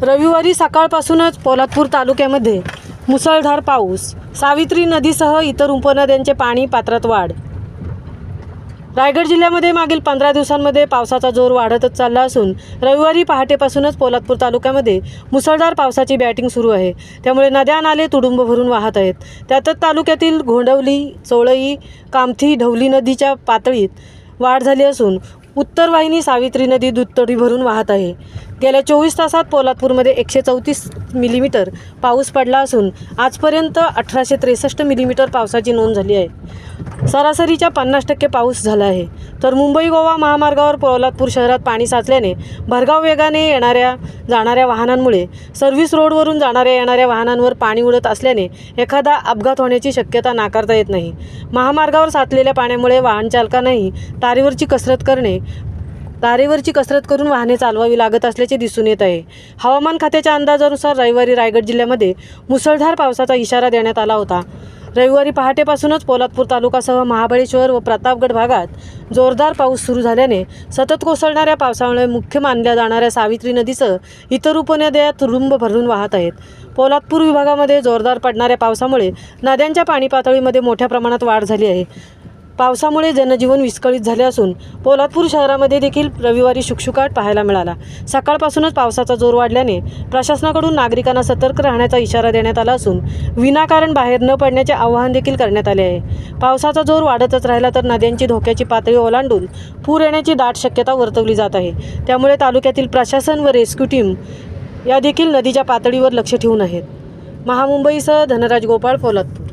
रविवारी सकाळपासूनच पोलादपूर तालुक्यामध्ये मुसळधार पाऊस, सावित्री नदीसह इतर उपनद्यांचे पाणी पात्रात वाढ। रायगड जिल्ह्यामध्ये मागील 15 दिवसांमध्ये पावसाचा जोर वाढतच चालला असून रविवारी पहाटेपासूनच पोलादपूर तालुक्यामध्ये मुसळधार पावसाची बॅटिंग सुरू आहे। त्यामुळे नद्या नाले तुडुंब भरून वाहत आहेत। त्यातच तालुक्यातील घोंडवली, चोळई, कामठी, ढवली नदीच्या पातळीत वाढ झाली असून उत्तर वाहिनी सावित्री नदी दुथडी भरून वाहत आहे। गेल्या 24 तासात पोलादपूरमध्ये 134 मिलीमीटर पाऊस पडला असून आजपर्यंत 1863 मिलीमीटर पावसाची नोंद झाली आहे। सरासरीच्या 50% पाऊस झाला आहे। तर मुंबई गोवा महामार्गावर पोलादपूर शहरात पाणी साचल्याने भरधाव वेगाने येणाऱ्या जाणाऱ्या वाहनांमुळे सर्व्हिस रोडवरून जाणाऱ्या येणाऱ्या वाहनांवर पाणी उडत असल्याने एखादा अपघात होण्याची शक्यता नाकारता येत नाही। महामार्गावर साचलेल्या पाण्यामुळे वाहन चालकांनाही तारेवरची कसरत करून वाहने चालवावी लागत असल्याचे दिसून येत आहे। हवामान खात्याच्या अंदाजानुसार रविवारी रायगड जिल्ह्यामध्ये मुसळधार पावसाचा इशारा देण्यात आला होता। रविवारी पहाटेपासूनच पोलादपूर तालुकासह महाबळेश्वर व प्रतापगड भागात जोरदार पाऊस सुरू झाल्याने सतत कोसळणाऱ्या पावसामुळे मुख्य मानल्या जाणाऱ्या सावित्री नदीसह इतर उपनद्या तुडुंब भरून वाहत आहेत। पोलादपूर विभागामध्ये जोरदार पडणाऱ्या पावसामुळे नद्यांच्या पाणी पातळीमध्ये मोठ्या प्रमाणात वाढ झाली आहे। पावसामुळे जनजीवन विस्कळीत झाले असून पोलादपूर शहरामध्ये देखील रविवारी शुकशुकाट पाहायला मिळाला। सकाळपासूनच पावसाचा जोर वाढल्याने प्रशासनाकडून नागरिकांना सतर्क राहण्याचा इशारा देण्यात आला असून विनाकारण बाहेर न पडण्याचे आवाहन देखील करण्यात आले आहे। पावसाचा जोर वाढतच राहिला तर नद्यांची धोक्याची पातळी ओलांडून पूर येण्याची दाट शक्यता वर्तवली जात आहे। त्यामुळे तालुक्यातील प्रशासन व रेस्क्यू टीम या देखील नदीच्या पातळीवर लक्ष ठेवून आहेत। महामुंबईसह धनराज गोपाळ, पोलादपूर।